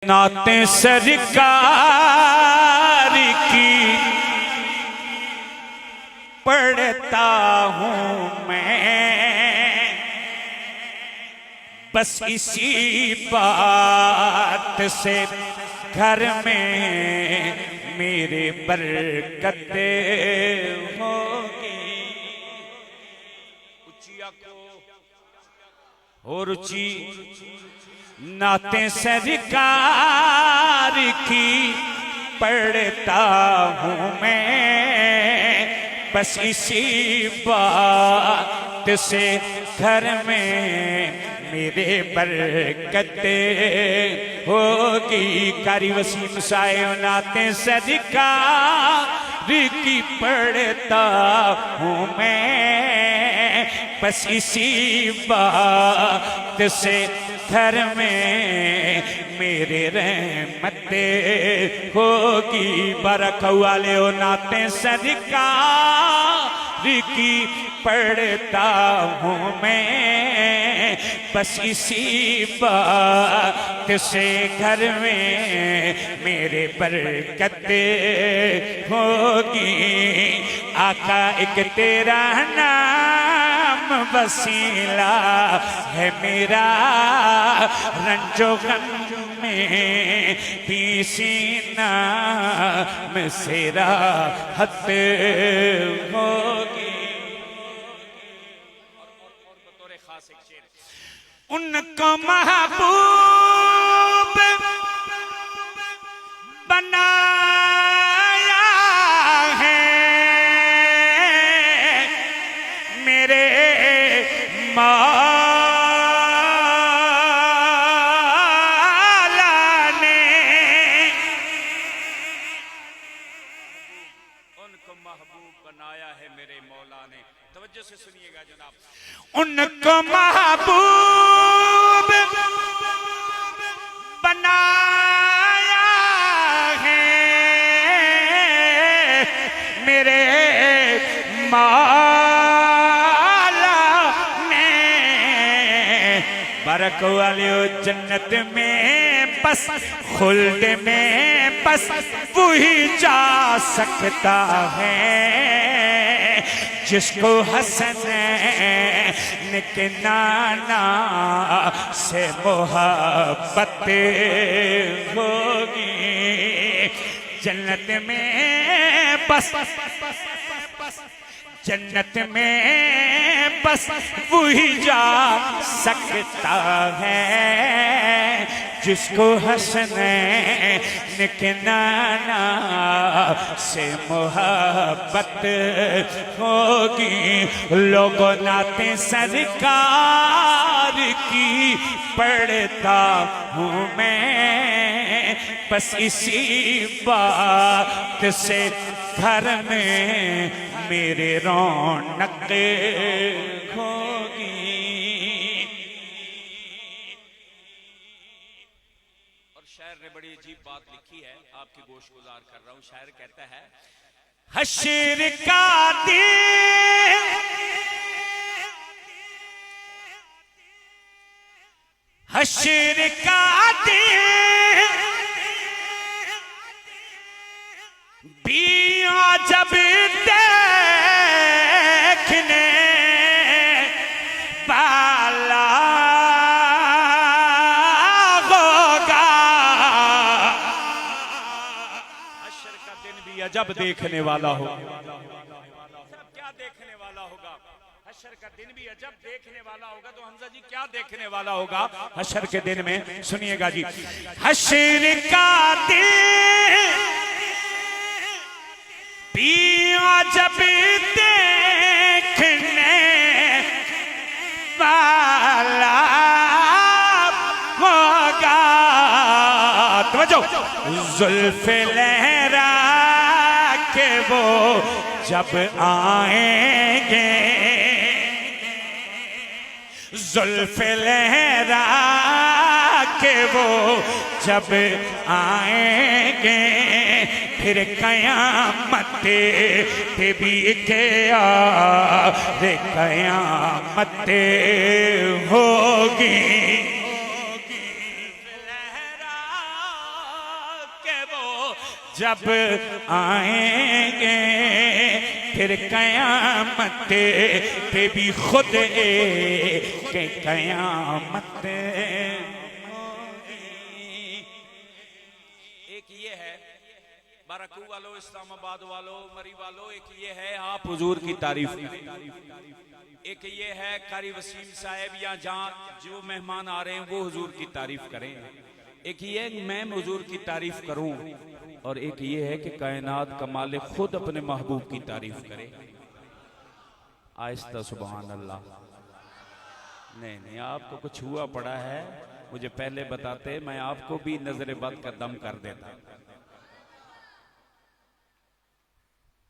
नाते सरकार की पढ़ता हूँ मैं, बस इसी बात से घर में मेरे बरकतें होगी। हो रुचि नाते सरकार की पढ़ता हूँ मैं, बस इसी बात से घर में मेरे बरकतें होगी। कारी वसीम साहिब नाते सरकार की पढ़ता हूँ मैं, बस इसी बात से घर में मेरे रहमतें होगी। बरकत वाले हो नाते सरकार की पढ़ता हूँ मैं, बस इसी बात से घर में मेरे बरकतें होगी। आका एक तेरा नाम वसीला है मेरा, रंजो गम में भी सीना में से राहत होगी। उनको महबूब बनाया है मेरे मौला ने। उनको महबूब बनाया है मेरे मौला ने। तवज्जो से सुनिएगा जनाब। उनको महबूब बनाया है मेरे मौला ने। बरक वाले जन्नत में बस खुल्द में बस वही जा सकता है जिसको हसन के नाना से मोहब्बत होगी। जन्नत में बस जन्नत में बस वही जा सकता है जिसको हसन के नाना से मोहब्बत होगी। लोगों नाते सरकार की पढ़ता हूँ मैं, बस इसी बात से घर में मेरे रौनक होगी। और शायर ने बड़ी अजीब बात लिखी है, आपकी गोश गुजार कर रहा हूं। शायर कहता है, हश्र का दिन हश्र का दिन भी जब देखने वाला होगा। हश्र का दिन भी अजब देखने वाला होगा। क्या देखने वाला होगा? हश्र का दिन भी अजब देखने वाला होगा। तो हमजा जी क्या देखने वाला होगा हश्र के दिन में? सुनिएगा जी। हश्र का दिन पिया जब देखने वाला होगा। तवज्जो। जुल्फ लहरा के वो जब आएंगे, जुल्फ लहरा के वो जब आएंगे, फिर कयामत पे भी क्या रे कयामत होगी। जब आएंगे फिर कयामत पे भी खुद के कयामत। एक ये है बाराकू वालों, इस्लामाबाद वालों, मरी वालों, एक ये है आप हुजूर की तारीफ, एक ये है कारी वसीम साहब या जहाँ जो मेहमान आ रहे हैं वो हुजूर की तारीफ करें, एक ये मैं हुजूर की तारीफ करूं, और एक ये है कि कायनात का मालिक खुद अपने महबूब की तारीफ करे। आहिस्ता सुभान अल्लाह। नहीं नहीं, आपको कुछ हुआ पड़ा है, मुझे पहले बताते मैं आपको भी नजर बद का दम कर देता।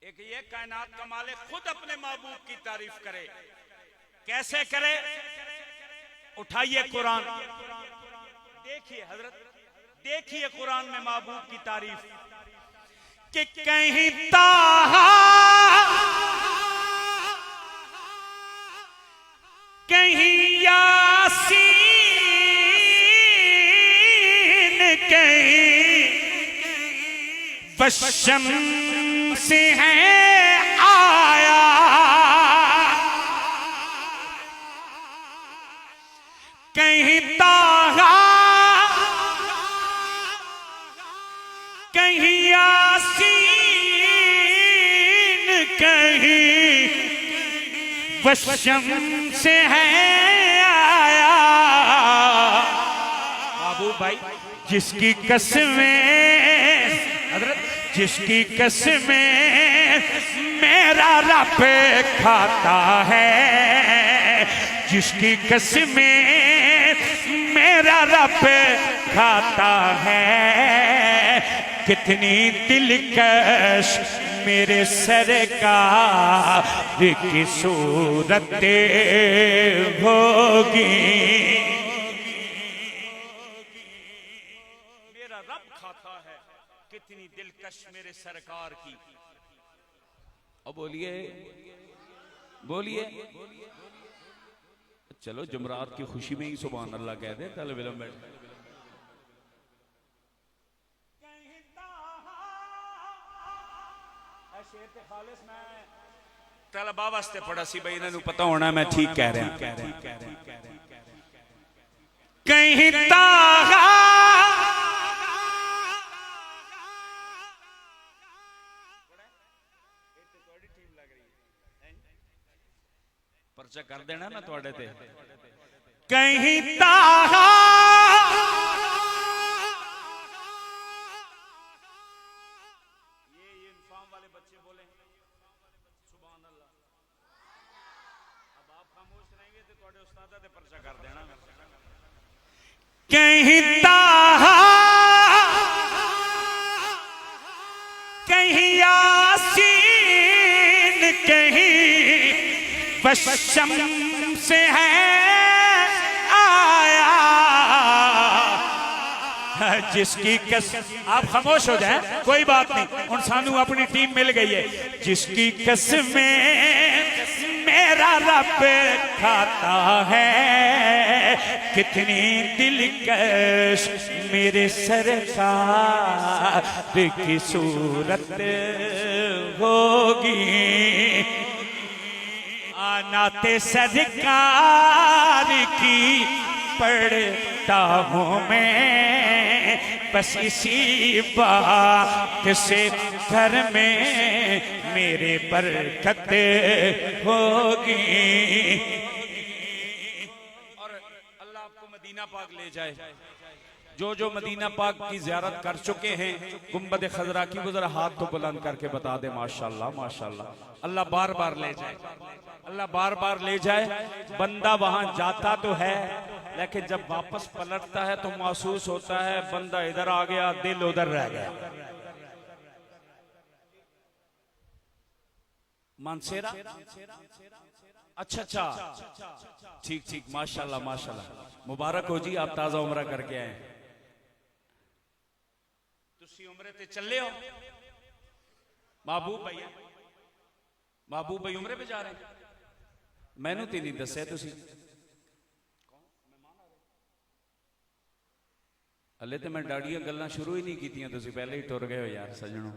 एक ये कायनात का मालिक खुद अपने महबूब की तारीफ करे, कैसे करे? उठाइए कुरान, देखिए हजरत, देखिए कुरान में महबूब की तारीफ कि कहीं ताहा कहीं यासीन कहीं वशम से है आया, कहीं ताहा कहीं यासीन कहीं वशम से है आया। बाबू भाई जिसकी कसमें हजरत, जिसकी कसमें मेरा रब खाता है, जिसकी कसमें मेरा रब खाता है, कितनी दिलकश मेरे सरकार की सूरत होगी। मेरा रब खाता है, कितनी दिलकश मेरे सरकार की। अब बोलिए बोलिए, चलो जुमरात की खुशी में ही सुभान अल्लाह कह दे। तलब इल्म बैठ तलबा वास्ते पढ़ा सी भाई, इन्होंने पता होना मैं ठीक कह रहा। कहीं ताहा पर्चा कर देना मैं थोड़े ते। कहीं ताहा कहीं ताहा कहीं यासीन कहीं वशम से है आया, जिसकी कसम, आप खामोश हो जाएं कोई बात नहीं, उन सानू अपनी टीम मिल गई है। जिसकी कसमें मेरा रब खाता है, कितनी दिलकश मेरे सरकार की सूरत होगी। नाते सरकार की पढ़ता हूँ मैं, बस इसी बात से घर में मेरे बरकत होगी। और अल्लाह आपको मदीना पाक ले जाए। जो जो मदीना पाक की ज़ियारत कर चुके हैं गुंबद खजरा की, वो जरा हाथ तो बुलंद करके बता दे माशाल्लाह माशाल्लाह। अल्लाह बार बार ले जाए, अल्लाह बार बार ले जाए। बंदा वहां जाता तो है, लेकिन जब वापस पलटता है तो महसूस होता है बंदा इधर आ गया, दिल उधर रह गया। मानसेरा, अच्छा अच्छा, ठीक ठीक, माशाल्लाह माशाल्लाह, मुबारक हो जी, आप ताजा उम्रा करके आए। तुसी उम्रे ते चले हो महबूब भाई, महबूब भाई उम्रे पे जा रहे हैं, मैनू तो नहीं दस्या तुसी। हले तो मैं डाड़ियां गल्लां शुरू ही नहीं कीतियां, तुसीं पहले ही टुर गए हो यार सजनों।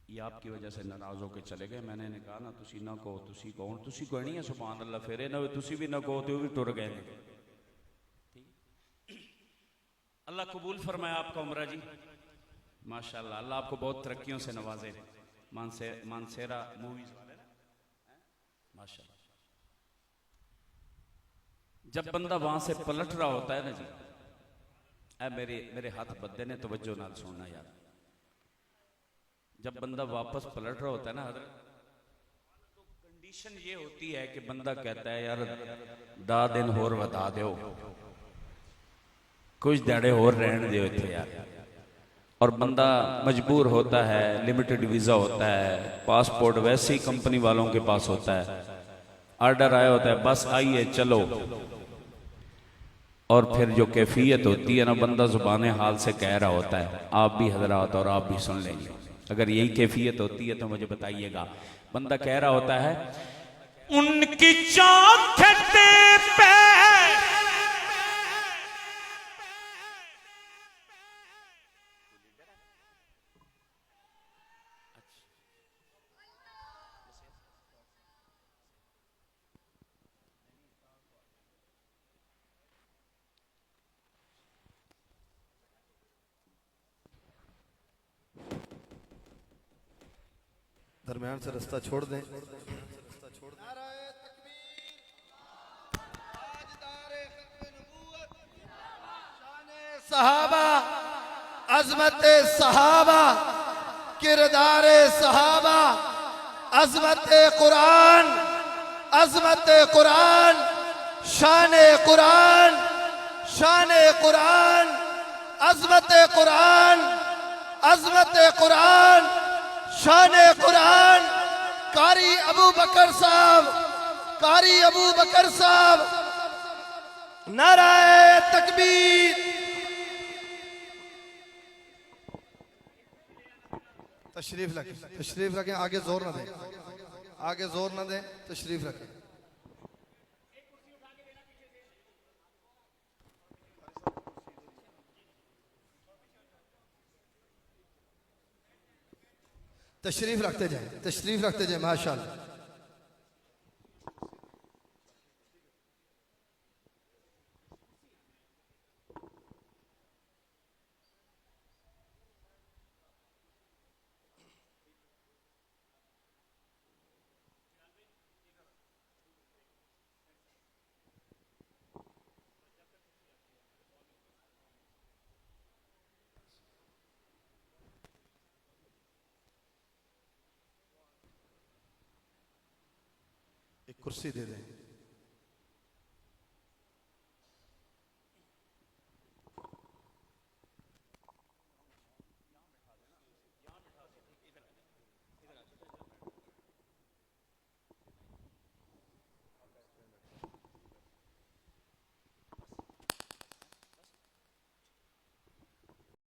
ये आपकी वजह से नाराज होकर चले गए। मैंने कहा ना तुसी ना कहो, तुसी कौन, तुसी कोई नहीं है सुभान अल्लाह, फिर ना तुसी भी ना कहो तो भी टुर गए। अल्लाह कबूल फरमाया आपका उम्रा जी, माशाल्लाह। अल्लाह आपको बहुत तरक्कियों से नवाजे। मानसेरा मूवीज वाले ना, माशाल्लाह। जब बंदा वहां से पलट रहा होता है ना जी, मेरे हाथ बद्दे ने तवज्जो नाल सुनना यार। जब बंदा वापस पलट रहा होता है ना हजरत, तो कंडीशन ये होती है कि बंदा कहता है यार 10 दिन होर बता दो, कुछ दाड़े होर रहने दो इत्थे यार। और बंदा मजबूर होता है, लिमिटेड वीजा होता है, पासपोर्ट वैसे ही कंपनी वालों के पास होता है, ऑर्डर आया होता है बस आइए चलो। और फिर जो कैफियत होती है ना, बंदा जुबान हाल से कह रहा होता है, आप भी हजरात और आप भी सुन लेंगे। अगर यही कैफियत होती है तो मुझे बताइएगा। बंदा कह रहा होता है उनकी चौखटे पे दरमियान से रास्ता छोड़ दें। सहाबा, अजमत सहाबा, किरदार सहाबा, अजमत कुरान, अजमत कुरान, शान कुरान, शान कुरान, अजमत कुरान, अजमत कुरान, शान कुरान। कारी अबू बकर साहब, कारी अबू बकर साहब, नाराए तकबीर। तशरीफ रखें, आगे जोर ना दें, आगे जोर ना दें, तशरीफ रखें। तशरीफ रखते जाए, तशरीफ रखते जाए, माशाअल्लाह। एक कुर्सी दे दें।